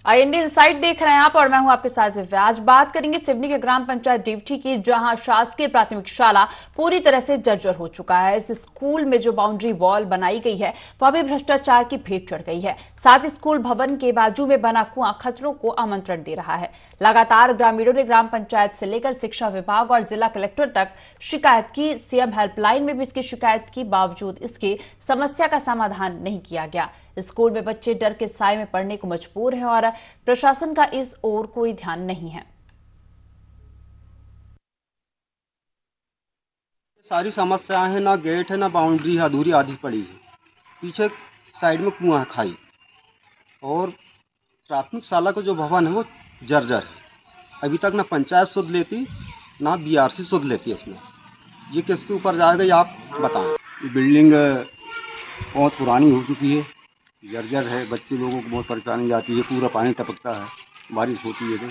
IND insight देख रहे हैं आप और मैं हूं आपके साथ दिव्या। आज बात करेंगे सिवनी के ग्राम पंचायत डिवठी की, जहां शासकीय प्राथमिक शाला पूरी तरह से जर्जर हो चुका है। इस स्कूल में जो बाउंड्री वॉल बनाई गई है वह भी भ्रष्टाचार की भेंट चढ़ गई है। साथ ही स्कूल भवन के बाजू में बना कुआं खतरों को आमंत्रण दे रहा है। लगातार ग्रामीणों ने ग्राम पंचायत से लेकर शिक्षा विभाग और जिला कलेक्टर तक शिकायत की। सीएम हेल्पलाइन में भी इसकी शिकायत की, बावजूद इसकी समस्या का समाधान नहीं किया गया। स्कूल में बच्चे डर के साए में पढ़ने को मजबूर हैं और प्रशासन का इस ओर कोई ध्यान नहीं है। सारी समस्याएं हैं, ना गेट है ना बाउंड्री है, अधूरी आधी पड़ी है। पीछे साइड में कुआं है, खाई, और प्राथमिक शाला का जो भवन है वो जर्जर है। अभी तक ना पंचायत सुध लेती ना बीआरसी सुध लेती है। इसमें ये किसके ऊपर जाएगा, ये आप बताएं। ये बिल्डिंग बहुत पुरानी हो चुकी है, जर्जर है, बच्चे लोगों को बहुत परेशानी जाती है, पूरा पानी टपकता है बारिश होती है तो।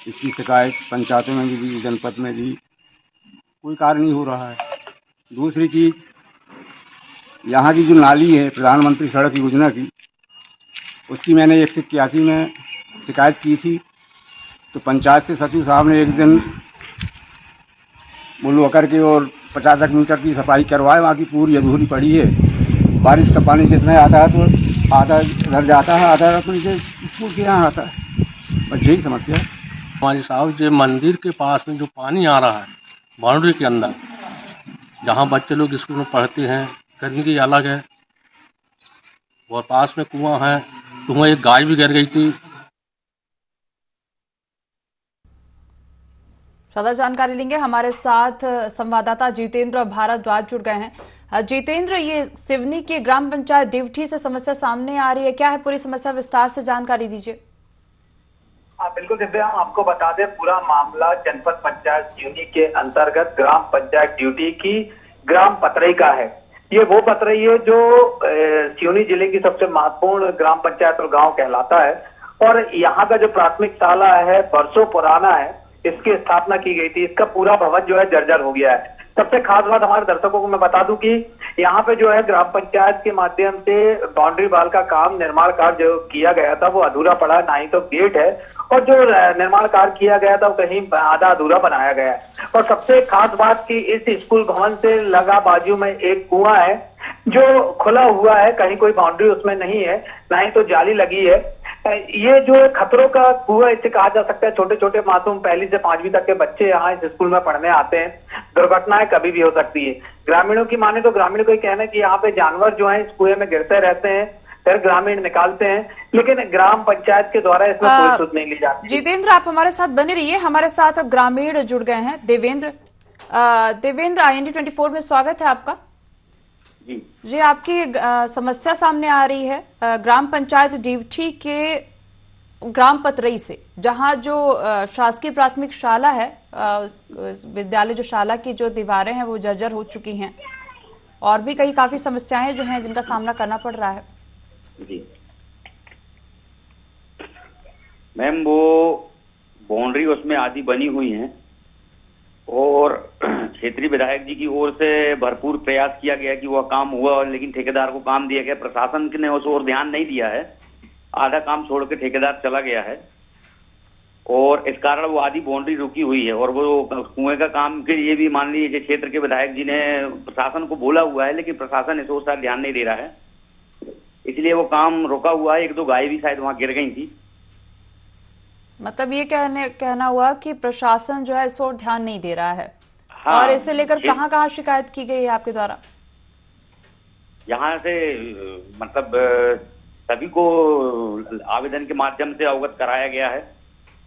इसकी शिकायत पंचायतों में भी, जनपद में भी, कोई कार्य नहीं हो रहा है। दूसरी चीज़, यहाँ की जो नाली है प्रधानमंत्री सड़क योजना की, उसकी मैंने 181 में शिकायत की थी। तो पंचायत से सचिव साहब ने एक दिन मुलवा करके और 50 मीटर की सफाई करवाए, वहाँ की पूरी अधूरी पड़ी है। बारिश का पानी जितना आता है तो आधा घर जाता है, आधा अपने से स्कूल के यहाँ आता है। बस यही समस्या है हमारी साहब। जो मंदिर के पास में जो पानी आ रहा है बाउंड्री के अंदर, जहाँ बच्चे लोग स्कूल में पढ़ते हैं, गंदगी अलग है और पास में कुआं है, तो वहाँ एक गाय भी गिर गई थी। ज्यादा जानकारी लेंगे, हमारे साथ संवाददाता जितेंद्र भारद्वाज जुड़ गए हैं। जितेंद्र, ये सिवनी के ग्राम पंचायत डिवठी से समस्या सामने आ रही है, क्या है पूरी समस्या, विस्तार से जानकारी दीजिए। बिल्कुल दिव्या, हम आपको बता दें पूरा मामला जनपद पंचायत सिवनी के अंतर्गत ग्राम पंचायत डिवठी की ग्राम पतरई का है। ये वो पतरई है जो सिवनी जिले की सबसे महत्वपूर्ण ग्राम पंचायत और गांव कहलाता है, और यहाँ का जो प्राथमिक शाला है वर्षों पुराना है, इसकी स्थापना की गई थी। इसका पूरा भवन जो है जर्जर हो गया है। सबसे खास बात हमारे दर्शकों को मैं बता दूं कि यहाँ पे जो है ग्राम पंचायत के माध्यम से बाउंड्री वॉल का काम, निर्माण कार्य जो किया गया था वो अधूरा पड़ा, ना ही तो गेट है, और जो निर्माण कार्य किया गया था वो कहीं आधा अधूरा बनाया गया है। और सबसे खास बात कि इस स्कूल भवन से लगा बाजू में एक कुआं है जो खुला हुआ है, कहीं कोई बाउंड्री उसमें नहीं है, ना ही तो जाली लगी है। ये जो खतरों का कुआं इसे कहा जा सकता है। छोटे छोटे मासूम 1 से 5वीं तक के बच्चे यहाँ इस स्कूल में पढ़ने आते हैं। दुर्घटनाएं कभी भी हो सकती है। ग्रामीणों की माने तो ग्रामीणों को कहना है कि यहाँ पे जानवर जो है इस कुएं में गिरते रहते हैं, फिर ग्रामीण निकालते हैं, लेकिन ग्राम पंचायत के द्वारा इसमें कोई सुध नहीं ली जाती। जितेंद्र, आप हमारे साथ बने रहिए, हमारे साथ ग्रामीण जुड़ गए हैं। देवेंद्र, IND 24 में स्वागत है आपका। जी, आपकी समस्या सामने आ रही है ग्राम पंचायत डिवठी के ग्राम पतरई से, जहां जो शासकीय प्राथमिक शाला है, विद्यालय जो शाला की जो दीवारें हैं वो जर्जर हो चुकी हैं, और भी कई काफी समस्याएं जो हैं जिनका सामना करना पड़ रहा है। जी मैम, वो बाउंड्री उसमें आदि बनी हुई है और क्षेत्रीय विधायक जी की ओर से भरपूर प्रयास किया गया कि वह काम हुआ, लेकिन ठेकेदार को काम दिया गया। प्रशासन ने उस ओर ध्यान नहीं दिया है, आधा काम छोड़ के ठेकेदार चला गया है, और इस कारण वो आधी बाउंड्री रुकी हुई है। और वो कुएं का काम के लिए भी मान लीजिए क्षेत्र के विधायक जी ने प्रशासन को बोला हुआ है, लेकिन प्रशासन इस ओर ध्यान नहीं दे रहा है, इसलिए वो काम रुका हुआ है। 1-2 गाय भी शायद वहां गिर गई थी। मतलब ये कहना हुआ कि प्रशासन जो है इस ओर ध्यान नहीं दे रहा है। हाँ, और इससे लेकर कहाँ शिकायत की गई है आपके द्वारा? यहाँ से मतलब सभी को आवेदन के माध्यम से अवगत कराया गया है,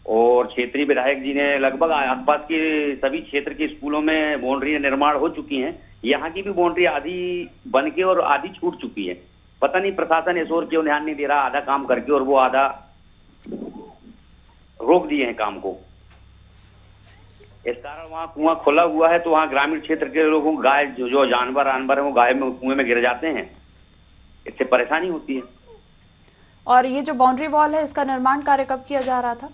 और क्षेत्रीय विधायक जी ने लगभग आसपास के सभी क्षेत्र के स्कूलों में बाउंड्री निर्माण हो चुकी हैं। यहाँ की भी बाउंड्री आधी बन के और आधी छूट चुकी है। पता नहीं प्रशासन इस ओर क्यों ध्यान नहीं दे रहा, आधा काम करके और वो आधा रोक दिए हैं काम को। इस कारण वहाँ कुआं खुला हुआ है, तो वहाँ ग्रामीण क्षेत्र के लोगों को गाय जो जानवर है वो गाय में कुएं में गिर जाते हैं, इससे परेशानी होती है। और ये जो बाउंड्री वॉल है, इसका निर्माण कार्य कब किया जा रहा था?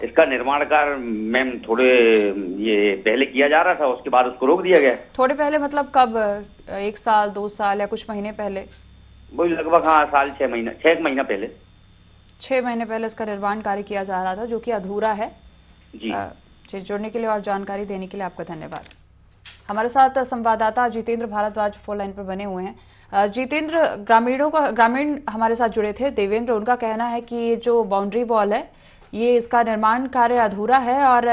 इसका निर्माण कार्य मैम थोड़े ये पहले किया जा रहा था, उसके बाद उसको रोक दिया गया। थोड़े पहले मतलब कब? 1 साल, 2 साल या कुछ महीने पहले? वही लगभग, हाँ, साल 6 महीना 6 महीना पहले। 6 महीने पहले इसका निर्माण कार्य किया जा रहा था, जो कि अधूरा है। जी जी, जुड़ने के लिए और जानकारी देने के लिए आपका धन्यवाद। हमारे साथ संवाददाता जितेंद्र भारद्वाज फोन लाइन पर बने हुए हैं। जितेंद्र, ग्रामीण हमारे साथ जुड़े थे। देवेंद्र, उनका कहना है कि ये जो बाउंड्री वॉल है, ये इसका निर्माण कार्य अधूरा है और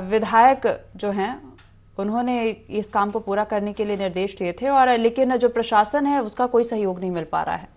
विधायक जो हैं उन्होंने इस काम को पूरा करने के लिए निर्देश दिए थे, और लेकिन जो प्रशासन है उसका कोई सहयोग नहीं मिल पा रहा है।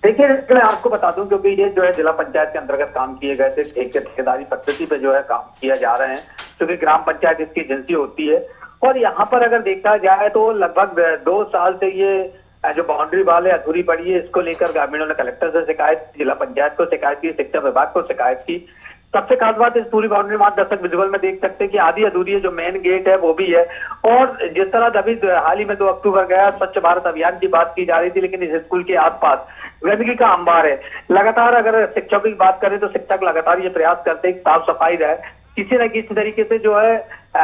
देखिए, मैं आपको बता दूं, क्योंकि ये जो है जिला पंचायत के अंतर्गत काम किए गए थे, एक ठेकेदारी पद्धति पे जो है काम किया जा रहे हैं, क्योंकि ग्राम पंचायत इसकी एजेंसी होती है। और यहाँ पर अगर देखा जाए तो लगभग 2 साल से ये जो बाउंड्री वॉल है अधूरी पड़ी है। इसको लेकर ग्रामीणों ने कलेक्टर से शिकायत, जिला पंचायत को शिकायत की, शिक्षा विभाग को शिकायत की। सबसे खास बात, इस पूरी बाउंड्री वहां दर्शक विजुअल में देख सकते हैं कि आधी अधूरी है, जो मेन गेट है वो भी है। और जिस तरह अभी हाल ही में 2 अक्टूबर गया स्वच्छ भारत अभियान की बात की जा रही थी, लेकिन इस स्कूल के आसपास गंदगी का अंबार है। लगातार अगर शिक्षकों की बात करें तो शिक्षक लगातार ये प्रयास करते हैं साफ सफाई रहे, किसी न किसी तरीके से जो है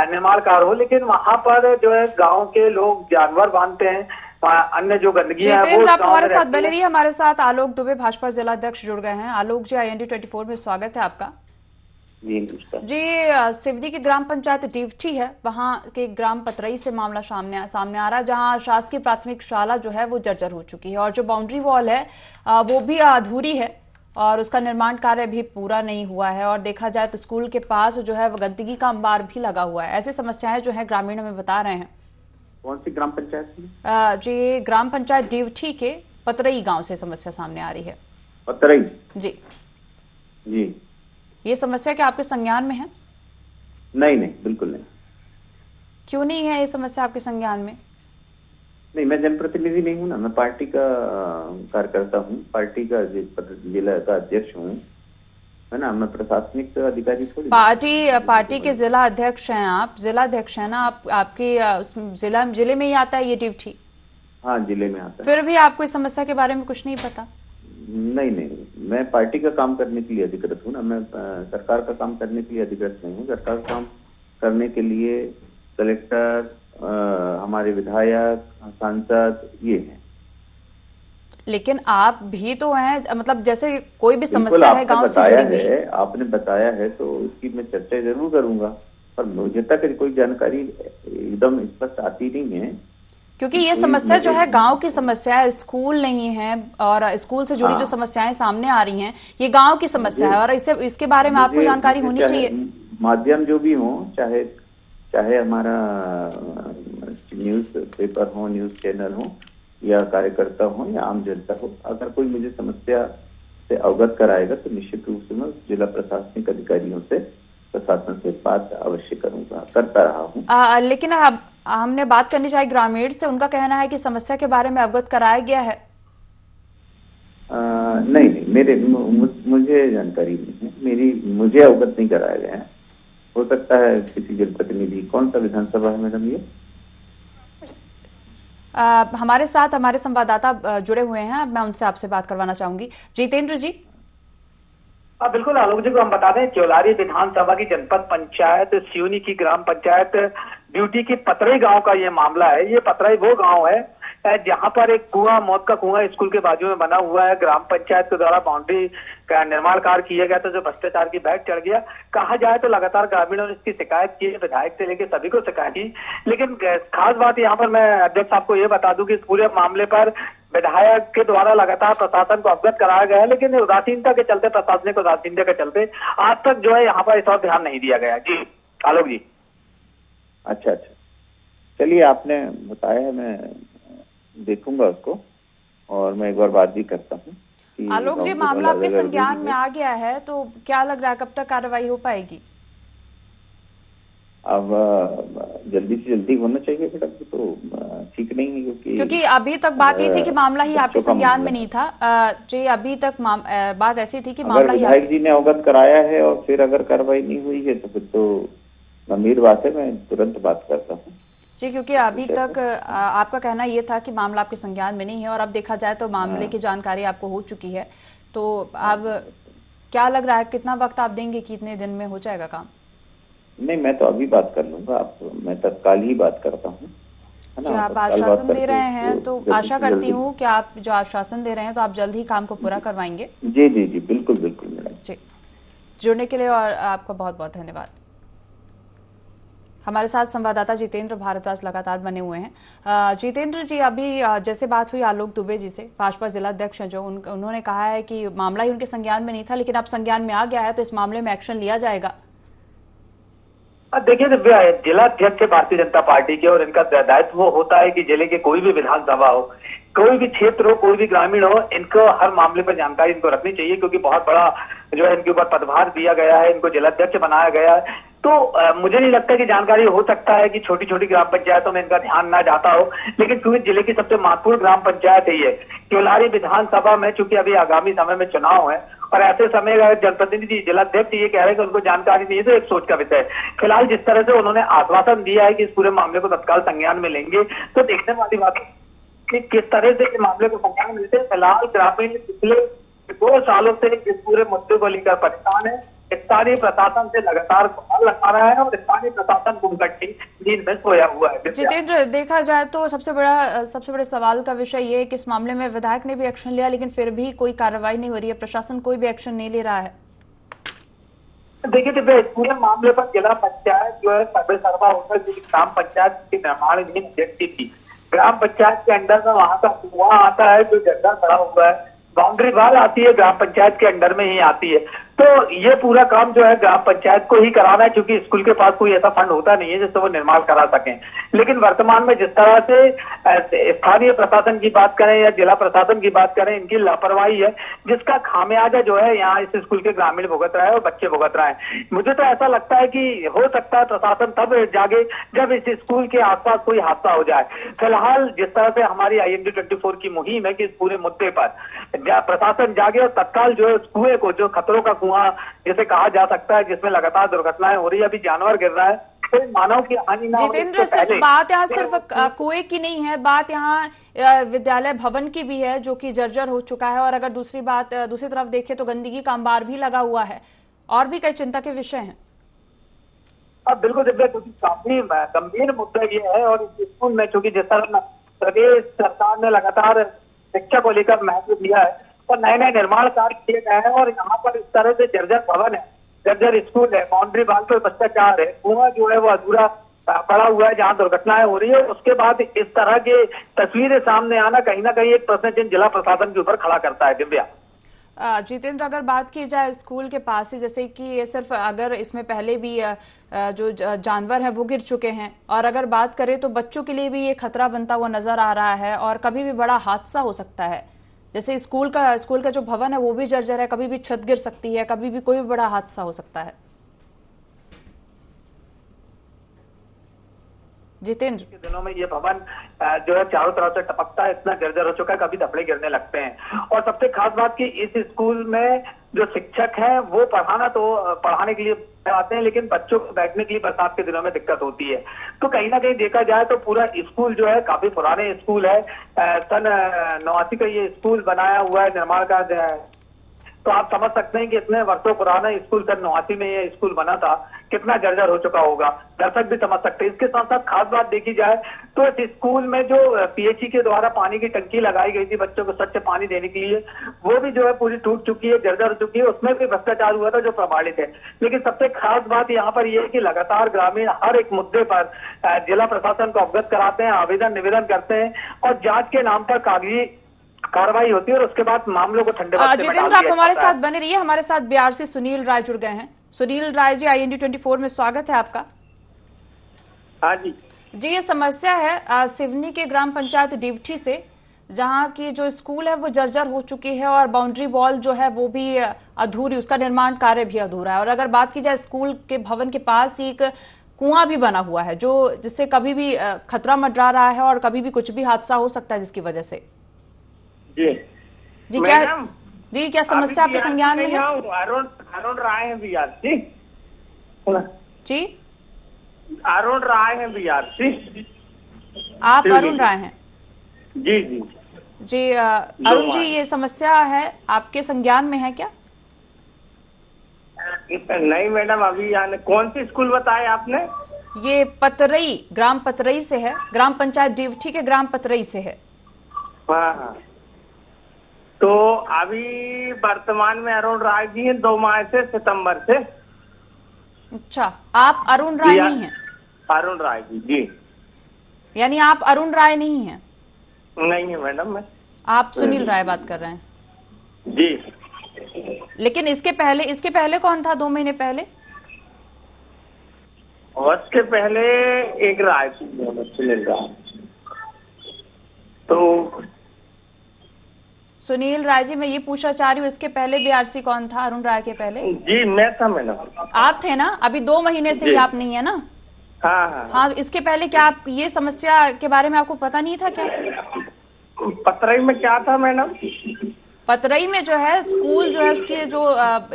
निर्माण कार्य हो, लेकिन वहां पर जो है गाँव के लोग जानवर बांधते हैं, अन्य जो गंदगी है वो आप हमारे साथ बने रहिए। हमारे साथ आलोक दुबे, भाजपा जिला अध्यक्ष, जुड़ गए हैं। आलोक जी, IND 24 में स्वागत है आपका। जी, सिवनी की ग्राम पंचायत डीवठी है, वहां के ग्राम पतरई से मामला सामने आ रहा है, जहां शासकीय प्राथमिक शाला जो है वो जर्जर हो चुकी है, और जो बाउंड्री वॉल है वो भी अधूरी है और उसका निर्माण कार्य भी पूरा नहीं हुआ है। और देखा जाए तो स्कूल के पास जो है वो गंदगी का अंबार भी लगा हुआ है। ऐसी समस्याएं जो है ग्रामीण हमें बता रहे हैं। कौन सी ग्राम पंचायत? जी, ग्राम पंचायत डीवठी के पतरई गाँव से समस्या सामने आ रही है। पतरई? जी जी। ये समस्या क्या आपके संज्ञान में है? नहीं, बिल्कुल नहीं। क्यों नहीं है ये समस्या आपके संज्ञान में? नहीं, मैं जनप्रतिनिधि नहीं हूँ ना, मैं पार्टी का कार्यकर्ता हूँ, पार्टी का जिला का अध्यक्ष हूँ, है ना। मैं प्रशासनिक अधिकारी थोड़ी। पार्टी के जिला अध्यक्ष हैं आप, जिला अध्यक्ष हैं ना आप, आपके जिले में ही आता है ये डीवठी? हाँ, जिले में आता है। फिर भी आपको इस समस्या के बारे में कुछ नहीं पता? नहीं, मैं पार्टी का काम करने के लिए अधिकृत हूँ ना, मैं सरकार का काम करने के लिए अधिकृत नहीं हूँ। सरकार का काम करने के लिए कलेक्टर, हमारे विधायक, सांसद ये हैं। लेकिन आप भी तो हैं, मतलब जैसे कोई भी समस्या है गांव से जुड़ी हुई है, आपने बताया है तो उसकी मैं चर्चा जरूर करूंगा, पर मुझे तक कोई जानकारी एकदम स्पष्ट आती नहीं है, क्योंकि ये समस्या जो है गांव की समस्या है, स्कूल नहीं है, और स्कूल से जुड़ी जो समस्याएं सामने आ रही हैं ये गांव की समस्या है, और इसके बारे में आपको जानकारी होनी चाहिए। माध्यम जो भी हो, चाहे हमारा न्यूज पेपर हो, न्यूज चैनल हो, या कार्यकर्ता हो, या आम जनता हो, अगर कोई मुझे समस्या से अवगत कराएगा तो निश्चित रूप से मैं जिला प्रशासनिक अधिकारियों से, प्रशासन से बात अवश्य करूंगा, करता रहा हूँ। लेकिन हमने बात करनी चाहिए ग्रामीण से, उनका कहना है कि समस्या के बारे में अवगत कराया गया है। नहीं, मुझे जानकारी नहीं है, मुझे अवगत नहीं कराया गया है। हो सकता है किसी जनप्रतिनिधि, कौन सा विधानसभा है मैडम ये? हमारे साथ हमारे संवाददाता जुड़े हुए हैं, मैं उनसे आपसे बात करवाना चाहूंगी। जितेंद्र जी। बिल्कुल आलोक जी को हम बता दें, चौलारी विधानसभा की जनपद पंचायत सिवनी की ग्राम पंचायत ड्यूटी की पतरई गांव का ये मामला है। ये पतरई वो गांव है जहां पर एक कुआं, मौत का कुआं स्कूल के बाजू में बना हुआ है। ग्राम पंचायत के द्वारा बाउंड्री का निर्माण कार्य किया गया था, जो भ्रष्टाचार की बैठ चढ़ गया। कहा जाए तो लगातार ग्रामीणों ने इसकी शिकायत की, विधायक से लेकर सभी को शिकायत की, लेकिन खास बात यहाँ पर मैं अध्यक्ष आपको ये बता दूं कि इस पूरे मामले पर विधायक के द्वारा लगातार प्रशासन को अवगत कराया गया है, लेकिन उदासीनता के चलते, प्रशासनिक उदासीनता के चलते आज तक जो है यहाँ पर इस और ध्यान नहीं दिया गया। जी आलोक जी। अच्छा, चलिए, आपने बताया है, मैं देखूंगा उसको, और मैं एक बार बात भी करता हूँ। आलोक जी, मामला आपके संज्ञान में आ गया है, तो क्या लग रहा है कब तक कार्रवाई हो पाएगी? अब जल्दी से जल्दी होना चाहिए बेटा, तो ठीक नहीं है, क्योंकि अभी तक बात ये थी कि मामला ही आपके संज्ञान में नहीं था। जी, अभी तक बात ऐसी थी कि मामला ही विधायक जी ने अवगत कराया है और फिर अगर कार्रवाई नहीं हुई है तो फिर तो गंभीर बात है, मैं तुरंत बात करता हूँ। जी, क्योंकि अभी तक आपका कहना ये था कि मामला आपके संज्ञान में नहीं है, और अब देखा जाए तो मामले की जानकारी आपको हो चुकी है, तो अब क्या लग रहा है, कितना वक्त आप देंगे, कितने दिन में हो जाएगा काम? नहीं, मैं तो अभी बात कर लूंगा, मैं तत्काल ही बात करता हूँ। है जो ना। आप तत्काल बात आश्वासन दे करके रहे हैं इसको तो जल्दी आशा से करती जल्दी। हूँ कि आप जो आश्वासन दे रहे हैं तो आप जल्द ही काम को पूरा करवाएंगे। जी जी जी, बिल्कुल बिल्कुल मैडम। जी, जुड़ने के लिए और आपका बहुत बहुत धन्यवाद। हमारे साथ संवाददाता जितेंद्र भारद्वाज लगातार बने हुए हैं। जितेंद्र जी, अभी जैसे बात हुई आलोक दुबे जी से, भाजपा जिला अध्यक्ष हैं जो उन्होंने कहा है कि मामला ही उनके संज्ञान में नहीं था, लेकिन अब संज्ञान में आ गया है तो इस मामले में एक्शन लिया जाएगा। देखिए दिव्या, जिला अध्यक्ष भारतीय जनता पार्टी के और इनका दायित्व होता है कि जिले के कोई भी विधानसभा हो, कोई भी क्षेत्र हो, कोई भी ग्रामीण हो, इनको हर मामले पर जानकारी इनको रखनी चाहिए, क्योंकि बहुत बड़ा जो है इनके ऊपर पदभार दिया गया है, इनको जिलाध्यक्ष बनाया गया है। तो मुझे नहीं लगता कि जानकारी हो सकता है कि छोटी छोटी ग्राम पंचायतों में इनका ध्यान ना जाता हो, लेकिन क्योंकि जिले की सबसे महत्वपूर्ण ग्राम पंचायत है ये केवलारी विधानसभा में, चूंकि अभी आगामी समय में चुनाव है और ऐसे समय अगर जनप्रतिनिधि जिलाध्यक्ष ये कह रहे हैं कि उनको जानकारी नहीं है तो एक सोच का विषय है। फिलहाल जिस तरह से उन्होंने आश्वासन दिया है कि इस पूरे मामले को तत्काल संज्ञान में लेंगे, तो देखने वाली बात है कि किस तरह से इस मामले को संज्ञान में लेते हैं। फिलहाल ग्रामीण पिछले 2 सालों से इस पूरे मुद्दे को लेकर परेशान है, स्थानीय प्रशासन से लगातार गुहार लगा रहा है और स्थानीय प्रशासन गुमगट्टी नींद में सोया हुआ है। जितेंद्र, देखा जाए तो सबसे बड़े सवाल का विषय ये है कि इस मामले में विधायक ने भी एक्शन लिया, लेकिन फिर भी कोई कार्रवाई नहीं हो रही है, प्रशासन कोई भी एक्शन नहीं ले रहा है। देखिए दिव्या, इस पूरे मामले पर जिला पंचायत जो है सर्वे सर्वा होकर जो ग्राम पंचायत की निर्माणाधीन व्यक्ति थी, ग्राम पंचायत के अंडर में वहां का कुआं आता है जो जगह खड़ा हुआ है, बाउंड्री वाल आती है ग्राम पंचायत के अंडर में ही आती है। तो ये पूरा काम जो है ग्राम पंचायत को ही कराना है, क्योंकि स्कूल के पास कोई ऐसा फंड होता नहीं है जिससे वो निर्माण करा सकें। लेकिन वर्तमान में जिस तरह से स्थानीय प्रशासन की बात करें या जिला प्रशासन की बात करें, इनकी लापरवाही है, जिसका खामियाजा जो है यहाँ इस स्कूल के ग्रामीण भुगत रहे हैं और बच्चे भुगत रहे हैं। मुझे तो ऐसा लगता है कि हो सकता है प्रशासन तब जागे जब इस स्कूल के आसपास कोई हादसा हो जाए। फिलहाल जिस तरह से हमारी IND 24 की मुहिम है कि इस पूरे मुद्दे पर प्रशासन जागे और तत्काल जो है उस कुएं को, जो खतरों का कुआं जिसे कहा जा सकता है, जिसमें लगातार दुर्घटनाएं हो रही है, अभी जानवर गिर रहा है, कोई मानव की हानि ना हो। जितेंद्र, सिर्फ बात यहाँ सिर्फ कुएं की नहीं है, बात यहाँ विद्यालय भवन की भी है जो कि जर्जर हो चुका है, और अगर दूसरी तरफ देखें तो गंदगी का अंबार भी लगा हुआ है, और भी कई चिंता के विषय हैं। अब बिल्कुल दिव्या, क्योंकि काफी गंभीर मुद्दा ये है और इस स्कूल में चूंकि जिस तरह प्रदेश सरकार ने लगातार शिक्षा को लेकर महत्व दिया है और नए नए निर्माण कार्य किए गए हैं, और यहाँ पर इस तरह से जर्जर भवन है, जर्जर स्कूल है, बाउंड्री वाल पर भ्रष्टाचार है, कुआं जो है वो अधूरा पड़ा हुआ है जहाँ दुर्घटनाएं हो रही है, उसके बाद इस तरह के तस्वीरें सामने आना कहीं ना कहीं एक प्रश्न चिन्ह जिला प्रशासन के ऊपर खड़ा करता है। दिव्या, जितेंद्र, अगर बात की जाए स्कूल के पास ही, जैसे कि ये सिर्फ अगर इसमें पहले भी जो जानवर हैं वो गिर चुके हैं, और अगर बात करें तो बच्चों के लिए भी ये खतरा बनता हुआ नजर आ रहा है और कभी भी बड़ा हादसा हो सकता है। जैसे स्कूल का जो भवन है वो भी जर्जर है, कभी भी छत गिर सकती है, कभी भी कोई भी बड़ा हादसा हो सकता है। जितेंद्र, के दिनों में ये भवन जो है चारों तरफ से टपकता है, इतना जर्जर हो चुका है, कभी धपड़े गिरने लगते हैं। और सबसे खास बात कि इस स्कूल में जो शिक्षक हैं वो पढ़ाने के लिए आते हैं, लेकिन बच्चों को बैठने के लिए बरसात के दिनों में दिक्कत होती है। तो कहीं ना कहीं देखा जाए तो पूरा स्कूल जो है काफी पुराने स्कूल है, सन 89 का ये स्कूल बनाया हुआ है, निर्माण का। तो आप समझ सकते हैं कि इतने वर्षों पुराना स्कूल, सन 89 में ये स्कूल बना था, कितना जर्जर हो चुका होगा, दर्शक भी समझ सकते हैं। इसके साथ साथ खास बात देखी जाए तो इस स्कूल में जो PHE के द्वारा पानी की टंकी लगाई गई थी बच्चों को स्वच्छ पानी देने के लिए, वो भी जो है पूरी टूट चुकी है, जर्जर हो चुकी है, उसमें भी भ्रष्टाचार हुआ था जो प्रमाणित है। लेकिन सबसे खास बात यहाँ पर यह है कि लगातार ग्रामीण हर एक मुद्दे पर जिला प्रशासन को अवगत कराते हैं, आवेदन निवेदन करते हैं और जांच के नाम पर कागजी कार्रवाई होती है और उसके बाद मामलों को ठंडे बस्ते में डाल दिया जाता है। आप हमारे साथ बने रहिए। हमारे साथ बिहार से सुनील राय जुड़ गए हैं। सुनील राय जी, IND 24 में स्वागत है आपका। हाँ जी ये समस्या है सिवनी के ग्राम पंचायत डिवठी से, जहां की जो स्कूल है वो जर्जर हो चुकी है और बाउंड्री वॉल जो है वो भी अधूरी, उसका निर्माण कार्य भी अधूरा है। और अगर बात की जाए स्कूल के भवन के पास ही एक कुआं भी बना हुआ है जो जिससे कभी भी खतरा मंडरा रहा है और कभी भी कुछ भी हादसा हो सकता है जिसकी वजह से। जी क्या समस्या आपके संज्ञान में है? अरुण राय है बिहार से जी, अरुण राय है बिहार से। आप अरुण राय हैं? जी जी जी अरुण जी, ये समस्या है आपके संज्ञान में है क्या? नहीं मैडम, अभी कौन सी स्कूल बताए आपने? ये पतरई, ग्राम पतरई से है, ग्राम पंचायत डीवठी के ग्राम पतरई से है। हाँ हाँ। तो अभी वर्तमान में अरुण राय जी हैं 2 माह से, सितंबर से। अच्छा, आप अरुण राय जी, नहीं हैं? अरुण राय जी। यानी आप अरुण राय नहीं हैं? नहीं है मैडम, मैं आप सुनील राय बात कर रहे हैं? जी। लेकिन इसके पहले कौन था 2 महीने पहले? और उसके पहले एक राय थी, सुनील राय। तो सुनील राय जी, मैं ये पूछना चाह रही हूँ, इसके पहले बीआरसी कौन था अरुण राय के पहले? जी मैं था मैडम। आप थे ना? अभी 2 महीने से ही जी। आप नहीं है ना? हाँ हाँ। हाँ, इसके पहले क्या आप ये समस्या के बारे में आपको पता नहीं था क्या? पतरई में क्या था मैडम? पतरई में जो है स्कूल जो है उसकी जो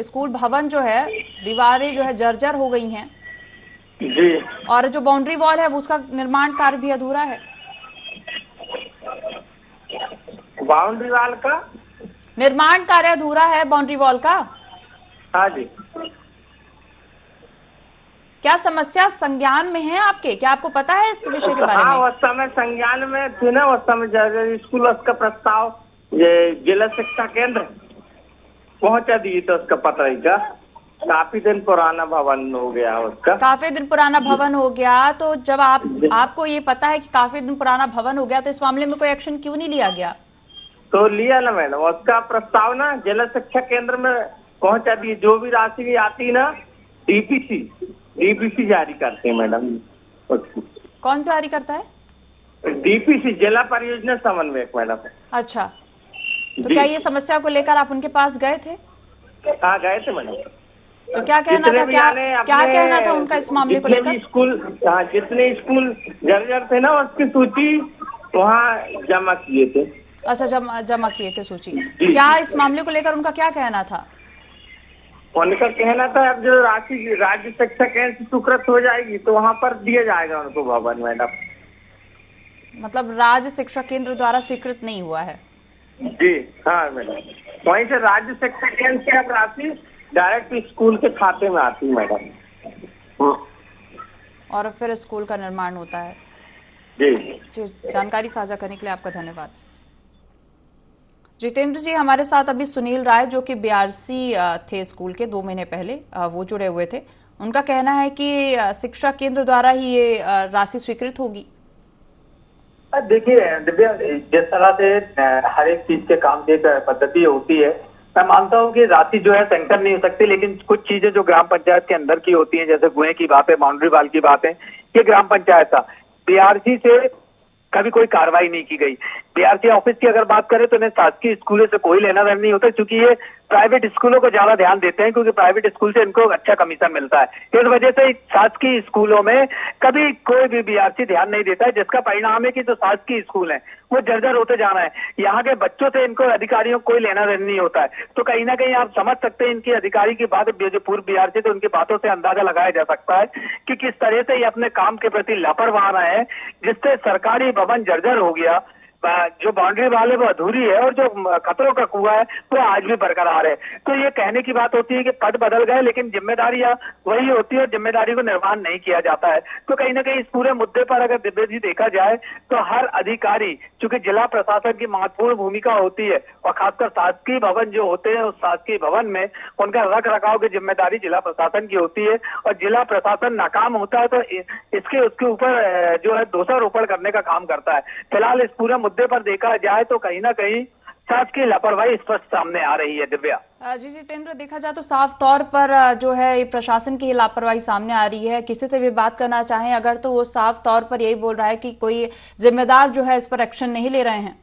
स्कूल भवन जो है, दीवारें जो है जर्जर हो गई हैं जी। और जो बाउंड्री वॉल है वो उसका निर्माण कार्य भी अधूरा है। बाउंड्री वॉल का निर्माण कार्य अधूरा है, बाउंड्री वॉल का। हाँ जी। क्या समस्या संज्ञान में है आपके? क्या आपको पता है इस विषय के बारे हाँ, में? उस समय संज्ञान में थे ना, उस समय जर्जर स्कूल, उसका प्रस्ताव ये जिला शिक्षा केंद्र पहुंचा दिए थे। उसका पतरई का काफी दिन पुराना भवन हो गया उसका। काफी दिन पुराना भवन हो गया, तो जब आपको ये पता है कि काफी दिन पुराना भवन हो गया, तो इस मामले में कोई एक्शन क्यों नहीं लिया गया? तो लिया ना मैडम, उसका प्रस्ताव ना जिला शिक्षा केंद्र में पहुंचा दिए। जो भी राशि भी आती ना, डीपीसी जारी करते हैं मैडम। कौन जारी करता है? डीपीसी, जिला परियोजना समन्वयक मैडम। अच्छा, तो क्या ये समस्या को लेकर आप उनके पास गए थे? हाँ गए थे मैडम। तो क्या कहना था, क्या कहना था उनका इस मामले को लेकर? स्कूल, हाँ, जितने स्कूल जर्जर थे ना, उसकी सूची वहाँ जमा किए थे। अच्छा, जमा किए थे सूची। क्या इस मामले को लेकर उनका क्या कहना था? उनका कहना था अब जो राशि राज्य शिक्षा केंद्र स्वीकृत हो जाएगी तो वहाँ पर दिया जाएगा उनको भवन मैडम। मतलब राज्य शिक्षा केंद्र द्वारा स्वीकृत नहीं हुआ है? जी हाँ मैडम, वहीं से राज्य शिक्षा केंद्र से अब राशि डायरेक्ट स्कूल के खाते में आती है मैडम। और फिर स्कूल का निर्माण होता है। जी, जानकारी साझा करने के लिए आपका धन्यवाद। जितेंद्र जी, हमारे साथ अभी सुनील राय जो कि बीआरसी थे स्कूल के 2 महीने पहले, वो जुड़े हुए थे। उनका कहना है कि शिक्षा केंद्र द्वारा ही ये राशि स्वीकृत होगी। देखिए दिव्या, जिस तरह से हर एक चीज के काम की एक पद्धति होती है, मैं मानता हूँ कि राशि जो है सैंक्शन नहीं हो सकती, लेकिन कुछ चीजें जो ग्राम पंचायत के अंदर की होती हैं, जैसे कुएं की बात है, बाउंड्री वॉल की बात है, ये ग्राम पंचायत था। बीआरसी से कभी कोई कार्रवाई नहीं की गई। बीआरसी ऑफिस की अगर बात करें तो इन्हें शासकीय स्कूलों से कोई लेना देना नहीं होता, क्योंकि ये प्राइवेट स्कूलों को ज्यादा ध्यान देते हैं, क्योंकि प्राइवेट स्कूल से इनको अच्छा कमीशन मिलता है। इस वजह से शासकीय स्कूलों में कभी कोई भी बीआरसी ध्यान नहीं देता है, जिसका परिणाम है कि जो शासकीय स्कूल है वो जर्जर होते जाना है। यहाँ के बच्चों से इनको अधिकारियों को कोई लेना देना नहीं होता है। तो कहीं ना कहीं आप समझ सकते हैं इनकी अधिकारी की बात, जो पूर्व बीआरसी थे उनकी बातों से अंदाजा लगाया जा सकता है कि किस तरह से ये अपने काम के प्रति लापरवाह रहे हैं, जिससे सरकारी भवन जर्जर हो गया। जो बाउंड्री वाल है वो अधूरी है और जो खतरों का कुआं है वो आज भी बरकरार है। तो ये कहने की बात होती है कि पद बदल गए, लेकिन जिम्मेदारियां वही होती है और जिम्मेदारी को निर्वहन नहीं किया जाता है। तो कहीं ना कहीं इस पूरे मुद्दे पर अगर दिव्य जी देखा जाए तो हर अधिकारी, चूंकि जिला प्रशासन की महत्वपूर्ण भूमिका होती है और खासकर शासकीय भवन जो होते हैं उस शासकीय भवन में उनका रख रखाव की जिम्मेदारी जिला प्रशासन की होती है, और जिला प्रशासन नाकाम होता है तो उसके ऊपर जो है दोषारोपण करने का काम करता है। फिलहाल इस पूरे मुद्दे पर देखा जाए तो कहीं ना कहीं शासकीय लापरवाही स्पष्ट सामने आ रही है। दिव्या जी जितेंद्र, देखा जाए तो साफ तौर पर जो है ये प्रशासन की लापरवाही सामने आ रही है। किसी से भी बात करना चाहें अगर तो वो साफ तौर पर यही बोल रहा है कि कोई जिम्मेदार जो है इस पर एक्शन नहीं ले रहे हैं।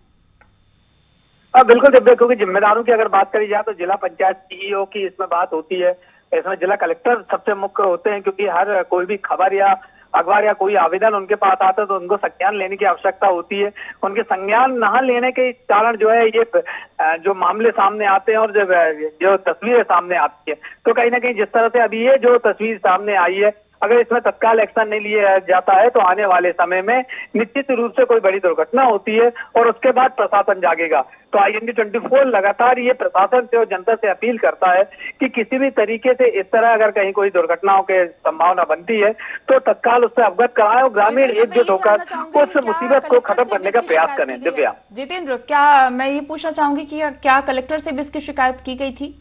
बिल्कुल दिव्या, क्योंकि जिम्मेदारों की अगर बात करी जाए तो जिला पंचायत सीईओ की इसमें बात होती है, इसमें जिला कलेक्टर सबसे मुख्य होते हैं, क्योंकि हर कोई भी खबर या अखबार या कोई आवेदन उनके पास आता है तो उनको संज्ञान लेने की आवश्यकता होती है। उनके संज्ञान न लेने के कारण जो है ये जो मामले सामने आते हैं और जो तस्वीरें सामने आती है, तो कहीं ना कहीं जिस तरह से अभी ये जो तस्वीर सामने आई है, अगर इसमें तत्काल एक्शन नहीं लिया जाता है तो आने वाले समय में निश्चित रूप से कोई बड़ी दुर्घटना होती है और उसके बाद प्रशासन जागेगा। तो IND24 लगातार ये प्रशासन से और जनता से अपील करता है कि किसी भी तरीके से इस तरह अगर कहीं कोई दुर्घटनाओं की संभावना बनती है तो तत्काल उससे अवगत कराएं और ग्रामीण एकजुट होकर उस मुसीबत को खत्म करने का प्रयास करें। दिव्या। जितेंद्र, क्या मैं ये पूछना चाहूंगी कि क्या कलेक्टर से भी इसकी शिकायत की गई थी?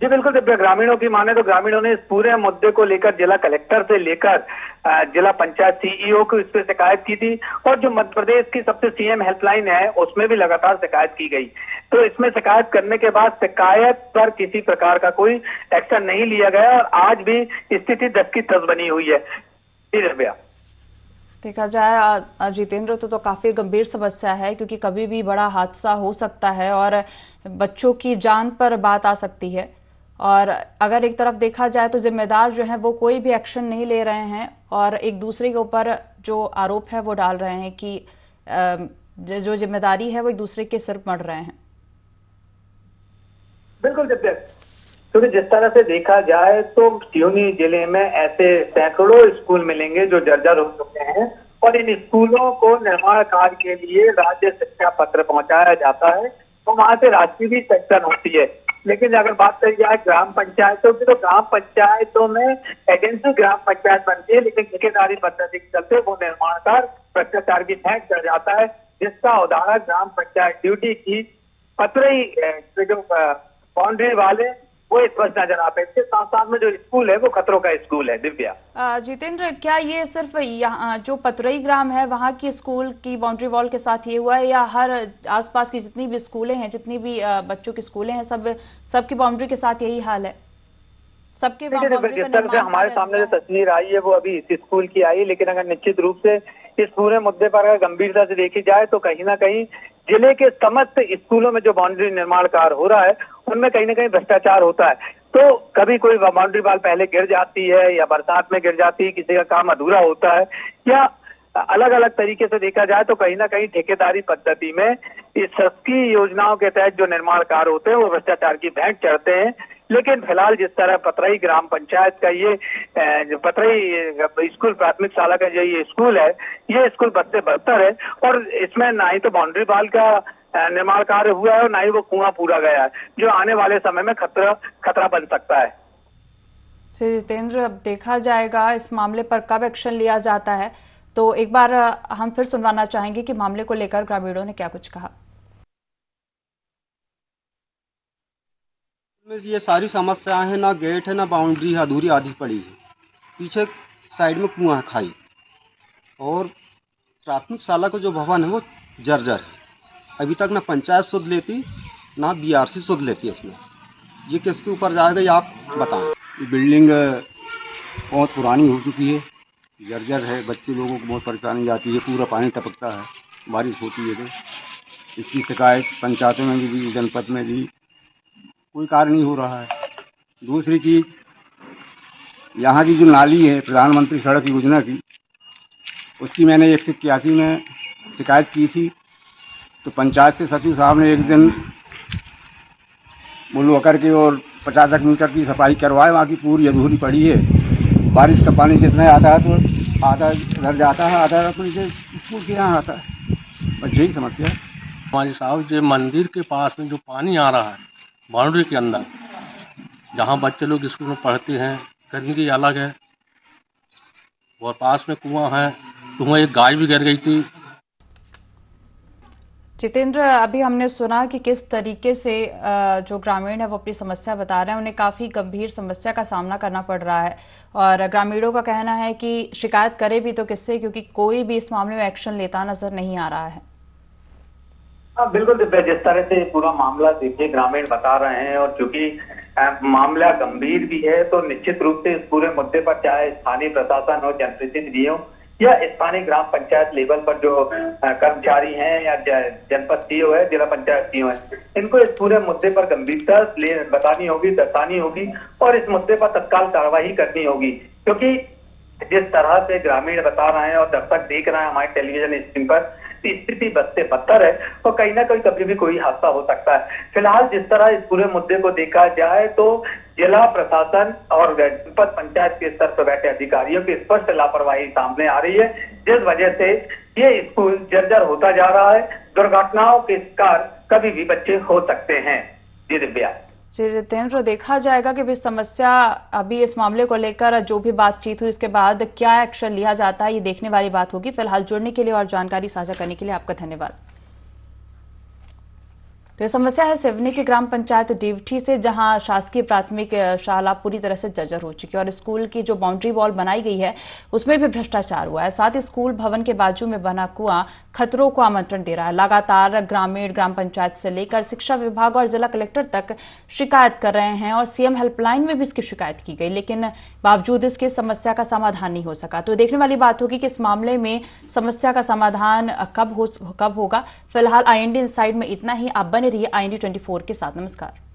जी बिल्कुल दिव्या, ग्रामीणों की माने तो ग्रामीणों ने इस पूरे मुद्दे को लेकर जिला कलेक्टर से लेकर जिला पंचायत CEO को इस पे शिकायत की थी और जो मध्य प्रदेश की सबसे CM हेल्पलाइन है उसमें भी लगातार शिकायत की गई। तो इसमें शिकायत करने के बाद शिकायत पर किसी प्रकार का कोई एक्शन नहीं लिया गया और आज भी स्थिति 10 की 10 बनी हुई है। दिव्या, देखा जाए जितेंद्र तो काफी गंभीर समस्या है, क्योंकि कभी भी बड़ा हादसा हो सकता है और बच्चों की जान पर बात आ सकती है। और अगर एक तरफ देखा जाए तो जिम्मेदार जो है वो कोई भी एक्शन नहीं ले रहे हैं और एक दूसरे के ऊपर जो आरोप है वो डाल रहे हैं कि जो जिम्मेदारी है वो एक दूसरे के सिर मढ़ रहे हैं। बिल्कुल दिव्या, क्योंकि जिस तरह से देखा जाए तो सिवनी जिले में ऐसे सैकड़ों स्कूल मिलेंगे जो जर्जर हो चुके हैं और इन स्कूलों को निर्माण कार्य के लिए राज्य शिक्षा पत्र पहुंचाया जाता है तो वहां से राशि भी सेक्शन होती है। लेकिन अगर बात करी जाए ग्राम पंचायतों की तो ग्राम पंचायतों में एजेंसी ग्राम पंचायत बनती है, लेकिन ठेकेदारी पद्धति के चलते वो निर्माण कार्य भ्रष्टाचार की फेंक कर जाता है, जिसका उदाहरण ग्राम पंचायत ड्यूटी की पतरई जो बाउंड्री वाले वो स्पष्ट नजर आते हैं। इसके साथ साथ में जो स्कूल है वो खतरों का स्कूल है। दिव्या। जितेंद्र, क्या ये सिर्फ यहाँ जो पतरई ग्राम है वहाँ की स्कूल की बाउंड्री वॉल के साथ ये हुआ है या हर आसपास की जितनी भी स्कूलें हैं, जितनी भी बच्चों की स्कूलें हैं, सबकी बाउंड्री के साथ यही हाल है? सबके जिस तरह से हमारे सामने जो तस्वीर आई है वो अभी इस स्कूल की आई, लेकिन अगर निश्चित रूप से इस पूरे मुद्दे पर अगर गंभीरता से देखी जाए तो कहीं ना कहीं जिले के समस्त स्कूलों में जो बाउंड्री निर्माण कार्य हो रहा है उनमें कहीं ना कहीं भ्रष्टाचार होता है। तो कभी कोई बाउंड्री वाल पहले गिर जाती है या बरसात में गिर जाती है, किसी का काम अधूरा होता है या अलग अलग तरीके से देखा जाए तो कहीं ना कहीं ठेकेदारी पद्धति में इस शासकीय योजनाओं के तहत जो निर्माण कार्य होते हैं वो भ्रष्टाचार की भेंट चढ़ते हैं। लेकिन फिलहाल जिस तरह पतरई ग्राम पंचायत का ये पतरई स्कूल प्राथमिक शाला का जो ये स्कूल है, ये स्कूल बद से बदतर है और इसमें ना ही तो बाउंड्री वाल का निर्माण कार्य हुआ है और ना ही वो कुआं पूरा गया है, जो आने वाले समय में खतरा बन सकता है। जितेंद्र, अब देखा जाएगा इस मामले पर कब एक्शन लिया जाता है। तो एक बार हम फिर सुनवाना चाहेंगे कि मामले को लेकर ग्रामीणों ने क्या कुछ कहा। ये सारी समस्याएं हैं, ना गेट है ना बाउंड्री है, अधूरी आधी पड़ी है। पीछे साइड में कुआं है, खाई, और प्राथमिक शाला का जो भवन है वो जर्जर है। अभी तक ना पंचायत सुध लेती ना BRC सुध लेती है। इसमें ये किसके ऊपर जाएगा ये आप बताएं। ये बिल्डिंग बहुत पुरानी हो चुकी है, जर्जर है, बच्चे लोगों को बहुत परेशानी आती है, पूरा पानी टपकता है, बारिश होती है तो इसकी शिकायत पंचायतों में भी, जनपद में भी कोई कार्य नहीं हो रहा है। दूसरी चीज़, यहाँ की जो नाली है प्रधानमंत्री सड़क योजना की, उसकी मैंने 181 में शिकायत की थी तो पंचायत से सचिव साहब ने एक दिन बुलवा करके और 50 मीटर की सफाई करवाए। वहाँ की पूरी अधूरी पड़ी है, बारिश का पानी जितना आता है तो आधा घर जाता है, आधा अपने स्कूल के यहाँ आता है। बस यही समस्या है हमारी साहब। जो मंदिर के पास में जो पानी आ रहा है बाउंड्री के अंदर, जहाँ बच्चे लोग स्कूल में पढ़ते हैं, गंदगी अलग है और पास में कुआं है, तो वहाँ एक गाय भी गिर गई थी। जितेंद्र, अभी हमने सुना कि किस तरीके से जो ग्रामीण है वो अपनी समस्या बता रहे हैं, उन्हें काफ़ी गंभीर समस्या का सामना करना पड़ रहा है और ग्रामीणों का कहना है कि शिकायत करे भी तो किससे, क्योंकि कोई भी इस मामले में एक्शन लेता नजर नहीं आ रहा है। हाँ बिल्कुल दिव्या, जिस तरह से पूरा मामला देखिए ग्रामीण बता रहे हैं और चूंकि मामला गंभीर भी है तो निश्चित रूप से इस पूरे मुद्दे पर चाहे स्थानीय प्रशासन हो, जनप्रतिनिधि हो या स्थानीय ग्राम पंचायत लेवल पर जो कर्मचारी हैं या जनपद CEO है, जिला पंचायत CEO है, इनको इस पूरे मुद्दे पर गंभीरता बतानी होगी, दर्शानी होगी और इस मुद्दे पर तत्काल कार्रवाई करनी होगी। क्योंकि जिस तरह से ग्रामीण बता रहे हैं और दर्शक देख रहे हैं हमारे टेलीविजन स्क्रीन पर, स्थिति बद से बदतर है और कहीं ना कहीं कभी भी कोई हादसा हो सकता है। फिलहाल जिस तरह इस पूरे मुद्दे को देखा जाए तो जिला प्रशासन और जनपद पंचायत के स्तर पर बैठे अधिकारियों की स्पष्ट लापरवाही सामने आ रही है, जिस वजह से ये स्कूल जर्जर होता जा रहा है। दुर्घटनाओं के शिकार कभी भी बच्चे हो सकते हैं। जी दिव्या। जी जितेंद्र, देखा जाएगा कि इस समस्या अभी इस मामले को लेकर जो भी बातचीत हुई उसके बाद क्या एक्शन लिया जाता है, ये देखने वाली बात होगी। फिलहाल जुड़ने के लिए और जानकारी साझा करने के लिए आपका धन्यवाद। तो ये समस्या है सिवनी की ग्राम पंचायत डीवठी से, जहां शासकीय प्राथमिक शाला पूरी तरह से जर्जर हो चुकी है और स्कूल की जो बाउंड्री वॉल बनाई गई है उसमें भी भ्रष्टाचार हुआ है। साथ ही स्कूल भवन के बाजू में बना कुआं खतरों को आमंत्रण दे रहा है। लगातार ग्रामीण ग्राम पंचायत से लेकर शिक्षा विभाग और जिला कलेक्टर तक शिकायत कर रहे हैं और सीएम हेल्पलाइन में भी इसकी शिकायत की गई, लेकिन बावजूद इसके समस्या का समाधान नहीं हो सका। तो देखने वाली बात होगी कि इस मामले में समस्या का समाधान कब होगा। फिलहाल IND इनसाइड में इतना ही। आप बने रहिए IND 24 के साथ। नमस्कार।